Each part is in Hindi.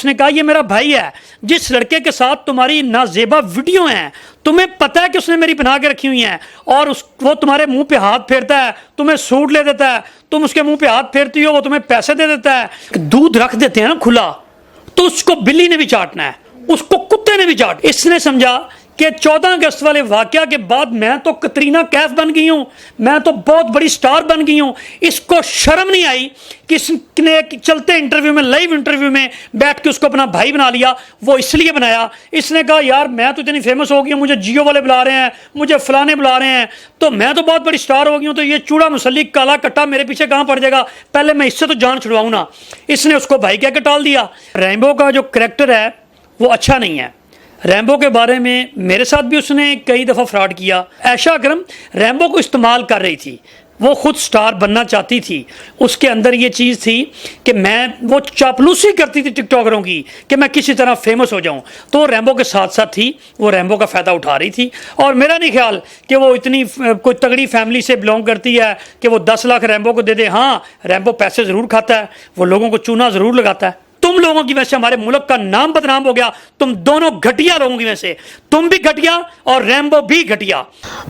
उसने कहा ये मेरा भाई है, जिस लड़के के साथ तुम्हारी नाजेबा वीडियो हैं तुम्हें पता है कि उसने मेरी बना के रखी हुई हैं, और वो तुम्हारे मुंह पे हाथ फेरता है, तुम्हें सूट ले देता है, तुम उसके मुंह पे हाथ फेरती हो, वो तुम्हें पैसे दे देता है। दूध रख देते हैं ना खुला, तो उसको बिल्ली ने भी चाटना है, उसको कुत्ते ने भी चाट। इसने समझा कि 14 अगस्त वाले वाकया के बाद मैं तो कतरीना कैफ बन गई हूं, मैं तो बहुत बड़ी स्टार बन गई हूं। इसको शर्म नहीं आई कि इसने चलते इंटरव्यू में, लाइव इंटरव्यू में बैठ के उसको अपना भाई बना लिया। वो इसलिए बनाया, इसने कहा यार मैं तो इतनी फेमस हो गई हूं, मुझे जियो वाले बुला रहे हैं, मुझे फलाने बुला रहे हैं, तो मैं तो बहुत बड़ी स्टार हो गई हूं, तो ये चूड़ा मुसल्ली काला कट्टा मेरे पीछे कहां पड़ जाएगा, पहले मैं इससे तो जान छुड़वाऊं ना। इसने उसको भाई कह के टाल दिया। रैम्बो का जो करैक्टर है वो अच्छा नहीं है। रैम्बो के बारे में मेरे साथ भी उसने कई दफ़ा फ्रॉड किया। आयशा अकरम रैम्बो को इस्तेमाल कर रही थी, वो खुद स्टार बनना चाहती थी, उसके अंदर ये चीज़ थी कि वो चापलूसी करती थी टिकटॉकरों की कि मैं किसी तरह फेमस हो जाऊं, तो रैम्बो के साथ साथ थी, वो रैम्बो का फ़ायदा उठा रही थी। और मेरा नहीं ख्याल कि वो इतनी कोई तगड़ी फैमिली से बिलोंग करती है कि वो 10 लाख रैम्बो को दे दे। हाँ, रैम्बो पैसे ज़रूर खाता है, वो लोगों को चूना ज़रूर लगाता है। तुम लोगों की वजह से हमारे मुल्क का नाम बदनाम हो गया, तुम दोनों घटिया लोगों की वजह से, तुम भी घटिया और रैम्बो भी घटिया।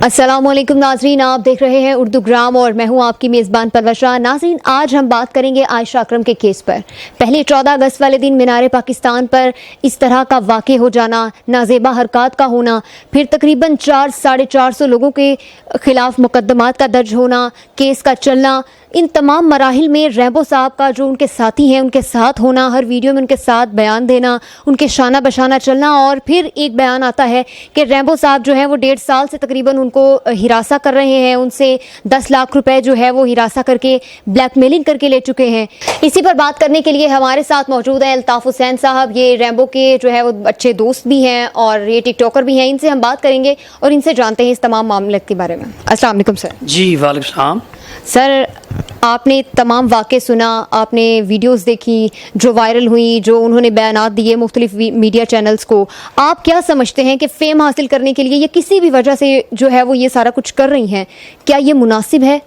अस्सलाम वालेकुम नाजरीन, आप देख रहे हैं उर्दू ग्राम और मैं हूं आपकी मेज़बान परवशा। नाजरीन, आज हम बात करेंगे आयशा अकरम के केस पर। पहले 14 अगस्त वाले दिन मीनार पाकिस्तान पर इस तरह का वाक़या हो जाना, नाजेबा हरकत का होना, फिर तकरीबन 400-450 लोगों के खिलाफ मुकदमात का दर्ज होना, केस का चलना, इन तमाम मराहिल में रैम्बो साहब का जो उनके साथी हैं उनके साथ होना, हर वीडियो में उनके साथ बयान देना, उनके शाना बशाना चलना। और फिर एक बयान आता है कि रैम्बो साहब जो है वो 1.5 साल से तकरीबन उनको हिरासा कर रहे हैं, उनसे 10 लाख रुपए जो है वो हिरासा करके ब्लैकमेलिंग करके ले चुके हैं। इसी पर बात करने के लिए हमारे साथ मौजूद है अल्ताफ हुसैन साहब, ये रैम्बो के जो है वो अच्छे दोस्त भी हैं और ये टिकटॉकर भी हैं। इनसे हम बात करेंगे और इनसे जानते हैं इस तमाम मामले के बारे में। अस्सलाम वालेकुम सर। जी वालेकुम सलाम। सर, आपने तमाम वाक़े सुना, आपने वीडियोस देखी जो वायरल हुई, जो उन्होंने बयानात दिए मुख्तलिफ मीडिया चैनल्स को, आप क्या समझते हैं कि फ़ेम हासिल करने के लिए या किसी भी वजह से जो है वो ये सारा कुछ कर रही हैं, क्या ये मुनासिब है?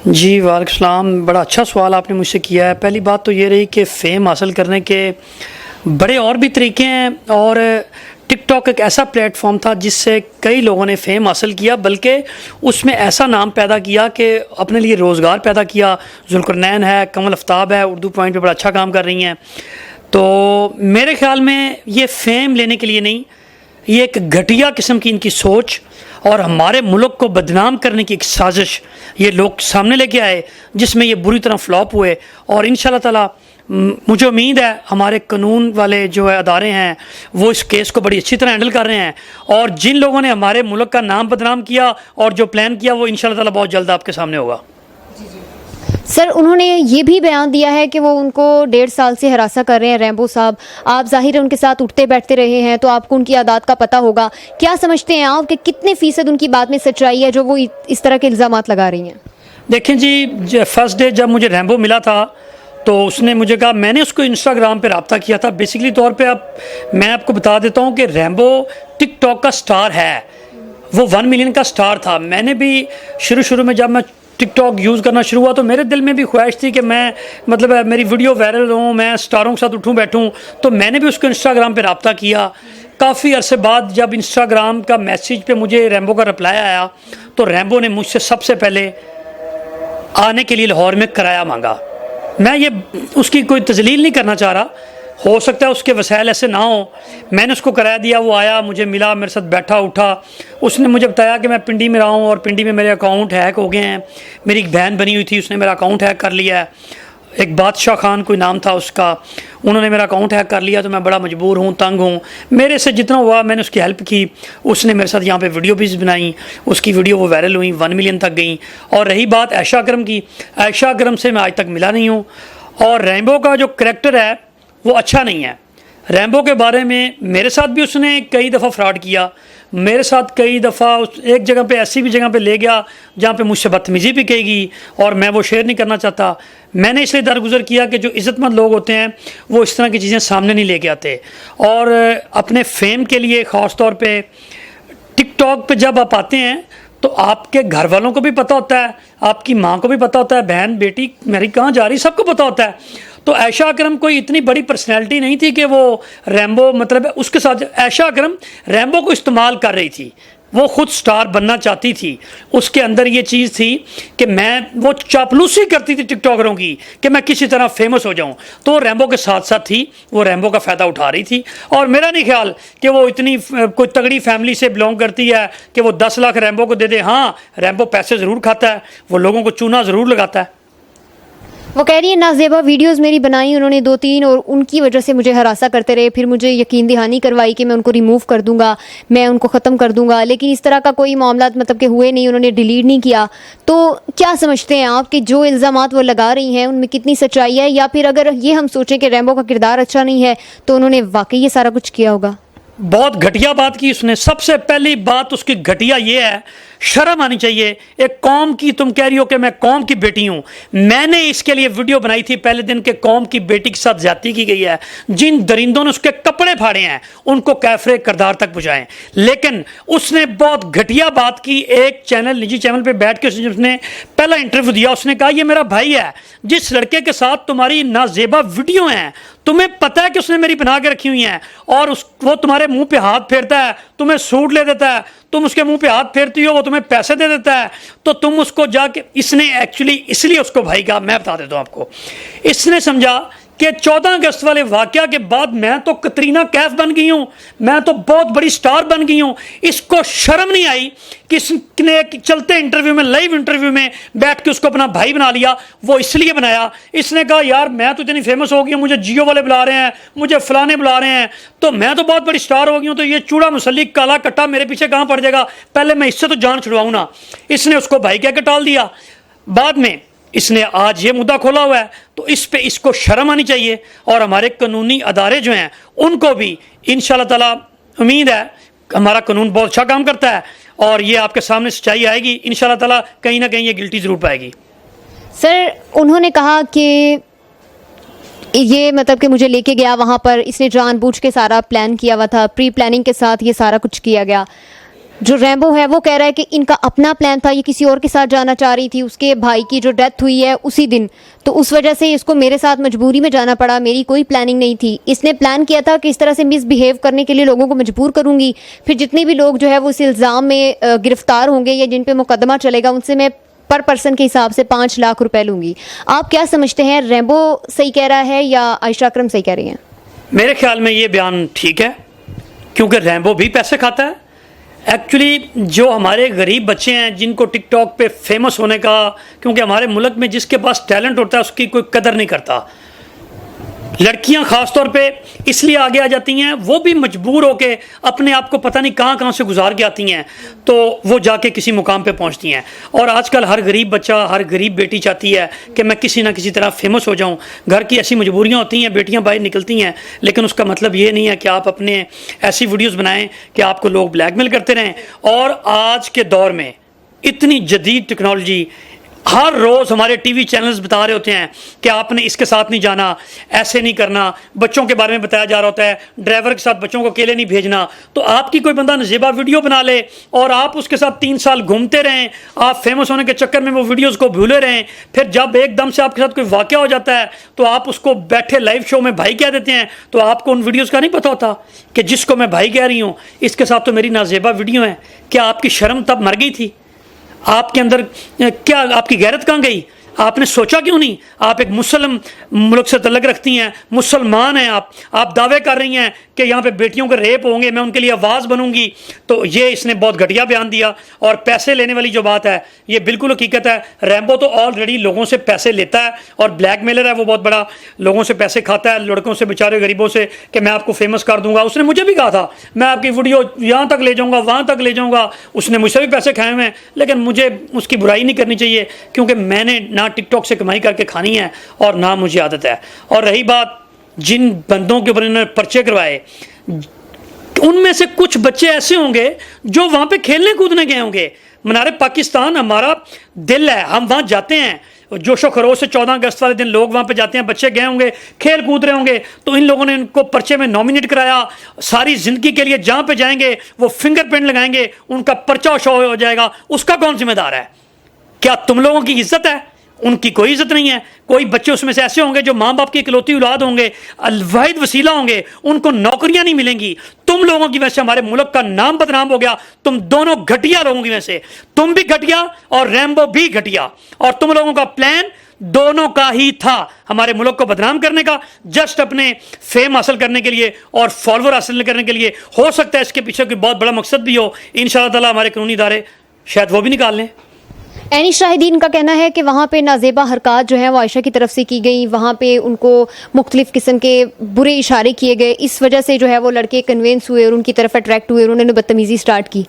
जी वालेकुम सलाम, बड़ा अच्छा सवाल आपने मुझसे किया है। पहली बात तो ये रही कि फ़ेम हासिल करने के बड़े और भी तरीके हैं, और टिकटॉक एक ऐसा प्लेटफॉर्म था जिससे कई लोगों ने फ़ेम हासिल किया, बल्कि उसमें ऐसा नाम पैदा किया कि अपने लिए रोज़गार पैदा किया। जुल्करनैन है, कमल आफ्ताब है, उर्दू पॉइंट पे बड़ा अच्छा काम कर रही हैं। तो मेरे ख़्याल में ये फ़ेम लेने के लिए नहीं, ये एक घटिया किस्म की इनकी सोच और हमारे मुल्क को बदनाम करने की एक साजिश ये लोग सामने लेके आए, जिसमें ये बुरी तरह फ्लॉप हुए। और इंशाल्लाह ताला मुझे उम्मीद है हमारे कानून वाले जो है अदारे हैं वो इस केस को बड़ी अच्छी तरह हैंडल कर रहे हैं, और जिन लोगों ने हमारे मुल्क का नाम बदनाम किया और जो प्लान किया वो इंशाल्लाह ताला बहुत जल्द आपके सामने होगा। सर, उन्होंने ये भी बयान दिया है कि वो उनको 1.5 साल से हरासा कर रहे हैं रैम्बो साहब। आप ज़ाहिर है उनके साथ उठते बैठते रहे हैं तो आपको उनकी आदात का पता होगा। क्या समझते हैं आप कि कितने फ़ीसद उनकी बात में सच्चाई है जो वो इस तरह के इल्ज़ामात लगा रही हैं? देखें जी, फर्स्ट डे जब मुझे रैम्बो मिला था तो उसने मुझे कहा, मैंने उसको इंस्टाग्राम पे रब्ता किया था। बेसिकली तौर पे मैं आपको बता देता हूँ कि रैम्बो टिकटॉक का स्टार है, वो 1 मिलियन का स्टार था। मैंने भी शुरू में जब मैं टिकटॉक यूज़ करना शुरू हुआ तो मेरे दिल में भी ख्वाहिश थी कि मैं मतलब मेरी वीडियो वायरल हो, मैं स्टारों के साथ उठूँ बैठूँ। तो मैंने भी उसको इंस्टाग्राम पे रब्ता किया। काफ़ी अरसे बाद जब इंस्टाग्राम का मैसेज पे मुझे रैम्बो का रिप्लाई आया तो रैम्बो ने मुझसे सबसे पहले आने के लिए लाहौर में किराया मांगा। मैं ये उसकी कोई तजलील नहीं करना चाह रहा, हो सकता है उसके वसाइल ऐसे ना हो। मैंने उसको किराया दिया, वो आया, मुझे मिला, मेरे साथ बैठा उठा। उसने मुझे बताया कि मैं पिंडी में रहा हूँ और पिंडी में मेरे अकाउंट हैक हो गए हैं। मेरी एक बहन बनी हुई थी, उसने मेरा अकाउंट हैक कर लिया है, एक बादशाह खान कोई नाम था उसका, उन्होंने मेरा अकाउंट हैक कर लिया। तो मैं बड़ा मजबूर हूँ, तंग हूँ। मेरे से जितना हुआ मैंने उसकी हेल्प की। उसने मेरे साथ यहाँ पे वीडियो भी बनाई, उसकी वीडियो वो वायरल हुई, 1 मिलियन तक गई। और रही बात आयशा अकरम की, आयशा अकरम से मैं आज तक मिला नहीं हूँ, और रैम्बो का जो करैक्टर है वो अच्छा नहीं है। रैम्बो के बारे में मेरे साथ भी उसने कई दफ़ा फ्रॉड किया, मेरे साथ कई दफ़ा एक जगह पे ऐसी भी जगह पे ले गया जहाँ पे मुझसे बदतमीज़ी भी कही, और मैं वो शेयर नहीं करना चाहता। मैंने इसलिए दरगुजर किया कि जो इज़्ज़तमंद लोग होते हैं वो इस तरह की चीज़ें सामने नहीं लेके आते। और अपने फेम के लिए ख़ास तौर पे टिकटॉक पे जब आप आते हैं तो आपके घर वालों को भी पता होता है, आपकी माँ को भी पता होता है, बहन बेटी मेरी कहाँ जा रही, सबको पता होता है। तो आयशा अकरम कोई इतनी बड़ी पर्सनैलिटी नहीं थी कि वो रैम्बो मतलब उसके साथ आयशा अकरम रैम्बो को इस्तेमाल कर रही थी, वो खुद स्टार बनना चाहती थी। उसके अंदर ये चीज़ थी कि वो चापलूसी करती थी टिकटॉकरों की कि मैं किसी तरह फेमस हो जाऊं, तो रैम्बो के साथ साथ थी, वो रैम्बो का फ़ायदा उठा रही थी। और मेरा नहीं ख्याल कि वो इतनी कोई तगड़ी फैमिली से बिलोंग करती है कि वो 10 लाख रैम्बो को दे दे। हाँ, रैम्बो पैसे ज़रूर खाता है, वो लोगों को चूना ज़रूर लगाता है। वो कह रही है नाजेबा वीडियोस मेरी बनाई उन्होंने 2-3 और उनकी वजह से मुझे हरासा करते रहे, फिर मुझे यकीन दहानी करवाई कि मैं उनको रिमूव कर दूंगा, मैं उनको ख़त्म कर दूंगा, लेकिन इस तरह का कोई मामला मतलब कि हुए नहीं, उन्होंने डिलीट नहीं किया। तो क्या समझते हैं आप कि जो इल्ज़ामात वो लगा रही हैं उनमें कितनी सच्चाई है, या फिर अगर ये हम सोचें कि रैम्बो का किरदार अच्छा नहीं है तो उन्होंने वाकई ये सारा कुछ किया होगा? बहुत घटिया बात की उसने। सबसे पहली बात उसकी घटिया ये है, शर्म आनी चाहिए। एक कौम की तुम कह रही हो कि मैं कौम की बेटी हूं। मैंने इसके लिए वीडियो बनाई थी पहले दिन के कौम की बेटी के साथ ज्यादती की गई है, जिन दरिंदों ने उसके कपड़े फाड़े हैं उनको कैफरे करदार तक पहुंचाएं। लेकिन उसने बहुत घटिया बात की। एक चैनल, निजी चैनल पे बैठ के उसने पहला इंटरव्यू दिया, उसने कहा ये मेरा भाई है, जिस लड़के के साथ तुम्हारी नाजेबा वीडियो है तुम्हें पता है कि उसने मेरी बना के रखी हुई हैं, और वो तुम्हारे मुंह पे हाथ फेरता है, तुम्हें सूट ले देता है, तुम उसके मुंह पे हाथ फेरती हो, वो तुम्हें पैसे दे देता है, तो तुम उसको जाके, इसने एक्चुअली इसलिए उसको भाई कहा, मैं बता देता हूं आपको। इसने समझा कि 14 अगस्त वाले वाकया के बाद मैं तो कतरीना कैफ बन गई हूं, मैं तो बहुत बड़ी स्टार बन गई हूं। इसको शर्म नहीं आई कि इसने चलते इंटरव्यू में, लाइव इंटरव्यू में बैठ के उसको अपना भाई बना लिया। वो इसलिए बनाया, इसने कहा यार मैं तो इतनी फेमस हो गई हूं, मुझे जियो वाले बुला रहे हैं, मुझे फलाने बुला रहे हैं, तो मैं तो बहुत बड़ी स्टार हो गई हूं, तो ये चूड़ा मुसल्ली काला कट्टा मेरे पीछे कहां पड़ जाएगा, पहले मैं इससे तो जान छुड़वाऊं ना। इसने उसको भाई कह के टाल दिया। बाद में इसने आज ये मुद्दा खोला हुआ है, तो इस पे इसको शर्म आनी चाहिए। और हमारे कानूनी अदारे जो हैं उनको भी इंशाल्लाह ताला उम्मीद है, हमारा कानून बहुत अच्छा काम करता है और ये आपके सामने सच्चाई आएगी इंशाल्लाह ताला, कहीं ना कहीं ये गिल्टी जरूर पाएगी। सर, उन्होंने कहा कि ये मतलब कि मुझे लेके गया वहाँ पर, इसने जानबूझ के सारा प्लान किया हुआ था, प्री प्लानिंग के साथ ये सारा कुछ किया गया। जो रैम्बो है वो कह रहा है कि इनका अपना प्लान था, ये किसी और के साथ जाना चाह रही थी, उसके भाई की जो डेथ हुई है उसी दिन, तो उस वजह से इसको मेरे साथ मजबूरी में जाना पड़ा, मेरी कोई प्लानिंग नहीं थी। इसने प्लान किया था कि इस तरह से मिसबिहेव करने के लिए लोगों को मजबूर करूंगी, फिर जितने भी लोग जो है वो इस इल्ज़ाम में गिरफ्तार होंगे या जिन पे मुकदमा चलेगा उनसे मैं पर पर्सन के हिसाब से 5 लाख रुपए लूंगी। आप क्या समझते हैं, रैम्बो सही कह रहा है या आयशा अकरम सही कह रही हैं? मेरे ख्याल में ये बयान ठीक है, क्योंकि रैम्बो भी पैसे खाता है। एक्चुअली जो हमारे गरीब बच्चे हैं जिनको टिकटॉक पे फेमस होने का, क्योंकि हमारे मुल्क में जिसके पास टैलेंट होता है उसकी कोई कदर नहीं करता। लड़कियां खास तौर पे इसलिए आगे आ जाती हैं, वो भी मजबूर होके अपने आप को पता नहीं कहां कहां से गुजार के आती हैं, तो वो जाके किसी मुकाम पे पहुंचती हैं। और आजकल हर गरीब बच्चा, हर गरीब बेटी चाहती है कि मैं किसी ना किसी तरह फेमस हो जाऊं। घर की ऐसी मजबूरियां होती हैं, बेटियां बाहर निकलती हैं, लेकिन उसका मतलब ये नहीं है कि आप अपने ऐसी वीडियोज़ बनाएं कि आपको लोग ब्लैकमेल करते रहें। और आज के दौर में इतनी जदीद टेक्नोलॉजी, हर रोज़ हमारे टीवी चैनल्स बता रहे होते हैं कि आपने इसके साथ नहीं जाना, ऐसे नहीं करना, बच्चों के बारे में बताया जा रहा होता है, ड्राइवर के साथ बच्चों को अकेले नहीं भेजना। तो आपकी कोई बंदा नजेबा वीडियो बना ले और आप उसके साथ 3 साल घूमते रहें, आप फेमस होने के चक्कर में वो वीडियोज़ को भूले रहें, फिर जब एकदम से आपके साथ कोई वाक़या हो जाता है तो आप उसको बैठे लाइव शो में भाई कह देते हैं, तो आपको उन वीडियोज़ का नहीं पता होता कि जिसको मैं भाई कह रही हूँ इसके साथ तो मेरी नाजेबा वीडियो है। क्या आपकी शर्म तब मर गई थी? आपके अंदर क्या, आपकी गैरत कहाँ गई? आपने सोचा क्यों नहीं? आप एक मुस्लिम मुल्क से तल्लक रखती हैं, मुसलमान हैं आप दावे कर रही हैं कि यहाँ पे बेटियों के रेप होंगे, मैं उनके लिए आवाज़ बनूंगी। तो ये इसने बहुत घटिया बयान दिया। और पैसे लेने वाली जो बात है ये बिल्कुल हकीकत है। रैम्बो तो ऑलरेडी लोगों से पैसे लेता है और ब्लैकमेलर है, वो बहुत बड़ा लोगों से पैसे खाता है, लड़कों से, बेचारे गरीबों से, कि मैं आपको फेमस कर दूंगा। उसने मुझे भी कहा था मैं आपकी वीडियो यहाँ तक ले जाऊँगा, वहाँ तक ले जाऊँगा। उसने मुझसे भी पैसे खाए हुए हैं, लेकिन मुझे उसकी बुराई नहीं करनी चाहिए, क्योंकि मैंने ना टिकटॉक से कमाई करके खानी है और ना मुझे आदत है। और रही बात जिन बंदों के ऊपर इन्होंने पर्चे करवाए, उनमें से कुछ बच्चे ऐसे होंगे जो वहां पे खेलने कूदने गए होंगे। मनारे पाकिस्तान हमारा दिल है, हम वहां जाते हैं जोशो खरोश से। 14 अगस्त वाले दिन लोग वहां पे जाते हैं, बच्चे गए होंगे, खेल कूद रहे होंगे, तो इन लोगों ने इनको पर्चे में नॉमिनेट कराया। सारी जिंदगी के लिए जहां पे जाएंगे वो फिंगरप्रिंट लगाएंगे, उनका पर्चा शो हो जाएगा। उसका कौन जिम्मेदार है? क्या तुम लोगों की इज्जत है? उनकी कोई इज्जत नहीं है। कोई बच्चे उसमें से ऐसे होंगे जो माँ बाप की इकलौती औलाद होंगे, वाहिद वसीला होंगे, उनको नौकरियां नहीं मिलेंगी। तुम लोगों की वजह से हमारे मुल्क का नाम बदनाम हो गया। तुम दोनों घटिया लोगों की वजह से, तुम भी घटिया और रैम्बो भी घटिया, और तुम लोगों का प्लान दोनों का ही था हमारे मुल्क को बदनाम करने का, जस्ट अपने फेम हासिल करने के लिए और फॉलोअर हासिल करने के लिए। हो सकता है इसके पीछे कोई बहुत बड़ा मकसद भी हो, इंशाअल्लाह ताला हमारे कानूनी इदारे शायद वो भी निकाल लें। एनी शाहिदीन का कहना है कि वहाँ पे नाजेबा हरकत जो है वो आयशा की तरफ से की गई, वहाँ पे उनको मुख्तलिफ किस्म के बुरे इशारे किए गए, इस वजह से जो है वो लड़के कन्वेंस हुए और उनकी तरफ अट्रैक्ट हुए और उन्होंने बदतमीज़ी स्टार्ट की।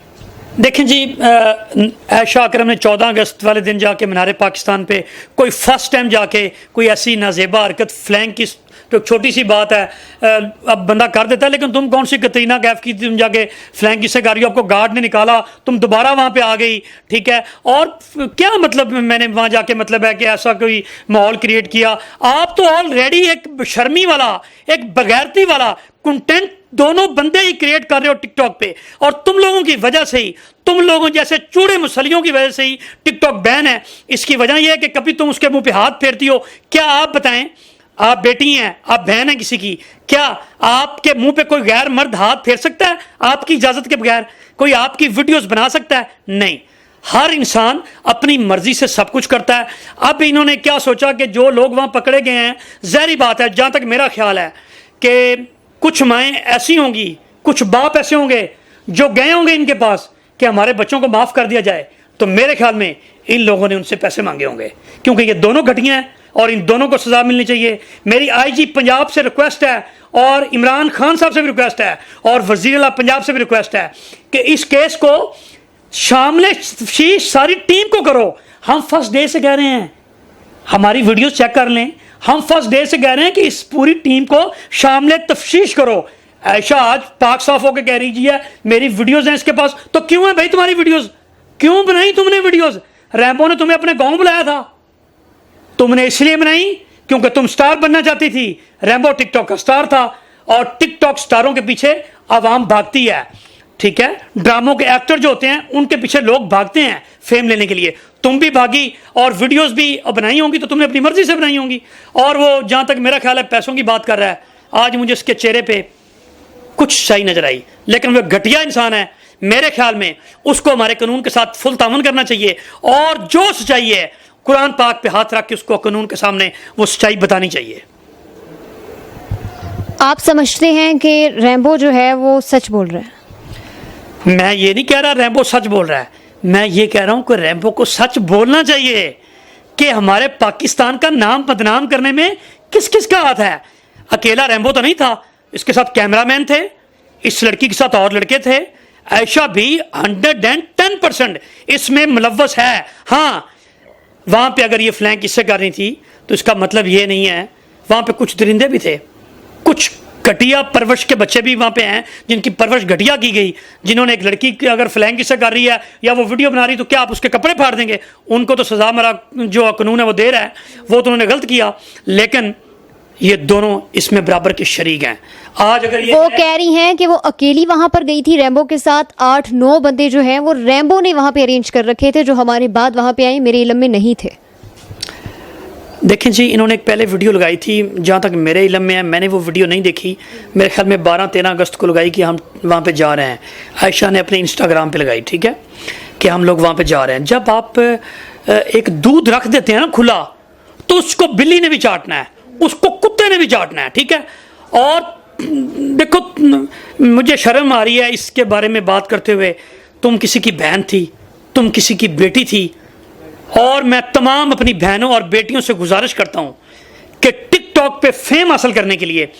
देखें जी, आयशा अकरम ने 14 अगस्त वाले दिन जाके मीनार पाकिस्तान पे कोई फर्स्ट टाइम जाके कोई ऐसी नाजेबा हरकत, फ्लैंक की तो छोटी सी बात है, अब बंदा कर देता है, लेकिन तुम कौन सी कतरीना कैफ की तुम जाके फ्लैंक किससे कर रही हो? आपको गार्ड ने निकाला, तुम दोबारा वहाँ पे आ गई, ठीक है। और क्या मतलब मैंने वहाँ जाके मतलब है कि ऐसा कोई माहौल क्रिएट किया? आप तो ऑलरेडी एक शर्मी वाला, एक बगैरती वाला कंटेंट दोनों बंदे ही क्रिएट कर रहे हो टिकटॉक पे, और तुम लोगों की वजह से ही, तुम लोगों जैसे चूड़े मुसलियों की वजह से ही टिकटॉक बैन है। इसकी वजह यह है कि कभी तुम उसके मुंह पे हाथ फेरती हो। क्या आप बताएं, आप बेटी हैं, आप बहन हैं किसी की, क्या आपके मुंह पे कोई गैर मर्द हाथ फेर सकता है आपकी इजाजत के बगैर? कोई आपकी वीडियोस बना सकता है? नहीं। हर इंसान अपनी मर्जी से सब कुछ करता है। अब इन्होंने क्या सोचा कि जो लोग वहां पकड़े गए हैं, ज़ाहिर बात है, जहां तक मेरा ख्याल है कि कुछ माएँ ऐसी होंगी, कुछ बाप ऐसे होंगे जो गए होंगे इनके पास कि हमारे बच्चों को माफ़ कर दिया जाए, तो मेरे ख्याल में इन लोगों ने उनसे पैसे मांगे होंगे, क्योंकि ये दोनों घटिया हैं और इन दोनों को सज़ा मिलनी चाहिए। मेरी आईजी पंजाब से रिक्वेस्ट है, और इमरान खान साहब से भी रिक्वेस्ट है, और वज़ीर आला पंजाब से भी रिक्वेस्ट है कि इस केस को शामिल शीश सारी टीम को करो। हम फर्स्ट डे से कह रहे हैं, हमारी वीडियोस चेक कर लें, हम फर्स्ट डे से कह रहे हैं कि इस पूरी टीम को शामिल तफ्तीश करो। आयशा आज पाक साफ होकर कह रही है मेरी वीडियोस हैं इसके पास, तो क्यों है भाई तुम्हारी वीडियोस? क्यों बनाई तुमने वीडियोस? रैम्बो ने तुम्हें अपने गांव बुलाया था, तुमने इसलिए बनाई क्योंकि तुम स्टार बनना चाहती थी। रैम्बो टिकटॉक का स्टार था, और टिकटॉक स्टारों के पीछे आवाम भागती है, ठीक है। ड्रामों के एक्टर जो होते हैं उनके पीछे लोग भागते हैं फेम लेने के लिए। तुम भी भागी और वीडियोस भी बनाई होंगी, तो तुमने अपनी मर्जी से बनाई होंगी। और वो जहां तक मेरा ख्याल है पैसों की बात कर रहा है, आज मुझे इसके चेहरे पे कुछ सही नजर आई, लेकिन वह घटिया इंसान है। मेरे ख्याल में उसको हमारे कानून के साथ फुल तामन करना चाहिए, और जो सच्चाई है कुरान पाक पे हाथ रख के उसको कानून के सामने वो सच्चाई बतानी चाहिए। आप समझते हैं कि रैम्बो जो है वो सच बोल रहा है? मैं ये नहीं कह रहा रैम्बो सच बोल रहा है, मैं ये कह रहा हूं कि रैम्बो को सच बोलना चाहिए कि हमारे पाकिस्तान का नाम बदनाम करने में किस किस का हाथ है। अकेला रैम्बो तो नहीं था, इसके साथ कैमरामैन थे, इस लड़की के साथ और लड़के थे। आयशा भी 110% इसमें मुलव्वस है। हाँ, वहां पे अगर ये फ्लैंक इससे कर रही थी तो इसका मतलब ये नहीं है, वहां पे कुछ दरिंदे भी थे, कुछ घटिया परवरिश के बच्चे भी वहाँ पे हैं जिनकी परवरिश घटिया की गई। जिन्होंने एक लड़की की अगर फ्लैंक किस्सा कर रही है या वो वीडियो बना रही है, तो क्या आप उसके कपड़े फाड़ देंगे? उनको तो सजा हमारा जो कानून है वो दे रहा है, वो तो उन्होंने गलत किया, लेकिन ये दोनों इसमें बराबर के शरीक हैं। आज अगर ये वो कह रही हैं कि वो अकेली वहां पर गई थी रैम्बो के साथ, 8-9 बंदे जो हैं वो रैम्बो ने वहां पे अरेंज कर रखे थे, जो हमारे बाद वहां पे आए मेरे इल्म में नहीं थे। देखें जी, इन्होंने एक पहले वीडियो लगाई थी, जहाँ तक मेरे इल्म में है, मैंने वो वीडियो नहीं देखी, मेरे ख्याल में 12-13 अगस्त को लगाई कि हम वहाँ पे जा रहे हैं। आयशा ने अपने इंस्टाग्राम पे लगाई, ठीक है, कि हम लोग वहाँ पे जा रहे हैं। जब आप एक दूध रख देते हैं ना खुला, तो उसको बिल्ली ने भी चाटना है, उसको कुत्ते ने भी चाटना है, ठीक है। और देखो, मुझे शर्म आ रही है इसके बारे में बात करते हुए। तुम किसी की बहन थी, तुम किसी की बेटी थी, और मैं तमाम अपनी बहनों और बेटियों से गुजारिश करता हूं कि टिकटॉक पे फेम हासिल करने के लिए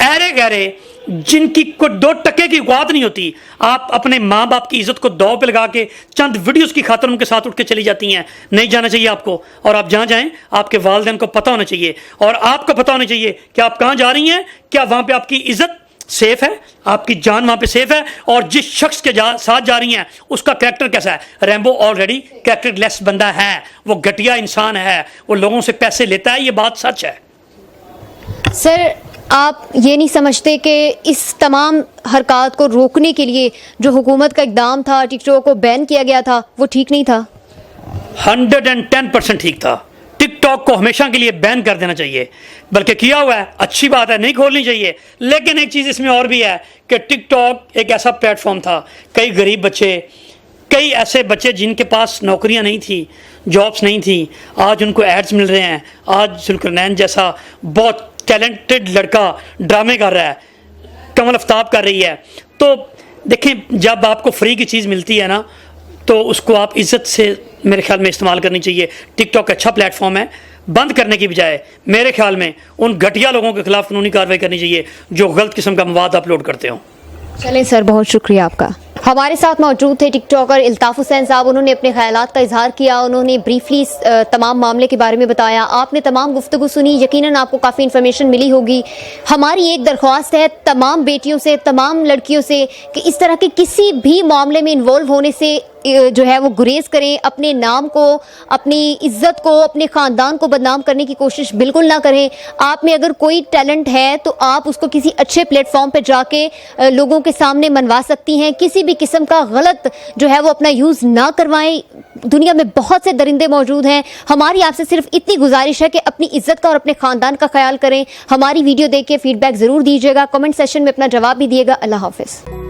ऐरे गहरे जिनकी कोई 2 टके की औकात नहीं होती, आप अपने माँ बाप की इज्जत को दांव पे लगा के चंद वीडियोस की खातिर उनके साथ उठ के चली जाती हैं। नहीं जाना चाहिए आपको, और आप जहाँ जाएं आपके वालिदैन को पता होना चाहिए, और आपको पता होना चाहिए कि आप कहाँ जा रही हैं, क्या वहाँ पे आपकी इज्जत सेफ है, आपकी जान वहां पे सेफ है, और जिस शख्स के साथ जा रही हैं उसका कैरेक्टर कैसा है। रैम्बो ऑलरेडी कैरेक्टरलेस बंदा है, वो घटिया इंसान है, वो लोगों से पैसे लेता है, ये बात सच है। सर, आप ये नहीं समझते कि इस तमाम हरकत को रोकने के लिए जो हुकूमत का इकदाम था, टिकटॉक को बैन किया गया था, वो ठीक नहीं था? 110% ठीक था। टिकटॉक को हमेशा के लिए बैन कर देना चाहिए, बल्कि किया हुआ है, अच्छी बात है, नहीं खोलनी चाहिए। लेकिन एक चीज़ इसमें और भी है कि टिकटॉक एक ऐसा प्लेटफॉर्म था, कई गरीब बच्चे, कई ऐसे बच्चे जिनके पास नौकरियां नहीं थी, जॉब्स नहीं थी, आज उनको एड्स मिल रहे हैं। आज जुल्करनैन जैसा बहुत टैलेंटेड लड़का ड्रामे कर रहा है, कमल आफ्ताब कर रही है। तो देखें, जब आपको फ्री की चीज़ मिलती है ना, तो उसको आप इज़्ज़त से मेरे ख्याल में इस्तेमाल करनी चाहिए। टिकटॉक अच्छा प्लेटफॉर्म है, बंद करने की बजाय मेरे ख्याल में उन घटिया लोगों के खिलाफ कानूनी कार्रवाई करनी चाहिए जो गलत किस्म का मवाद अपलोड करते हो। चलें सर, बहुत शुक्रिया आपका। हमारे साथ मौजूद थे टिकटॉकर इल्ताफ़ हुसैन साहब। उन्होंने अपने ख्यालात का इजहार किया, उन्होंने ब्रीफली तमाम मामले के बारे में बताया। आपने तमाम गुफ्तगू सुनी, यकीनन आपको काफ़ी इन्फॉर्मेशन मिली होगी। हमारी एक दरख्वास्त है तमाम बेटियों से, तमाम लड़कियों से कि इस तरह के किसी भी मामले में इन्वॉल्व होने से जो है वो गुरेज करें। अपने नाम को, अपनी इज्जत को, अपने ख़ानदान को बदनाम करने की कोशिश बिल्कुल ना करें। आप में अगर कोई टैलेंट है तो आप उसको किसी अच्छे प्लेटफॉर्म पे जाके लोगों के सामने मनवा सकती हैं। किसी भी किस्म का गलत जो है वो अपना यूज़ ना करवाएं। दुनिया में बहुत से दरिंदे मौजूद हैं। हमारी आपसे सिर्फ इतनी गुजारिश है कि अपनी इज्जत का और अपने ख़ानदान का ख्याल करें। हमारी वीडियो देख के फीडबैक ज़रूर दीजिएगा, कमेंट सेशन में अपना जवाब भी दिएगा। अल्लाह हाफिज़।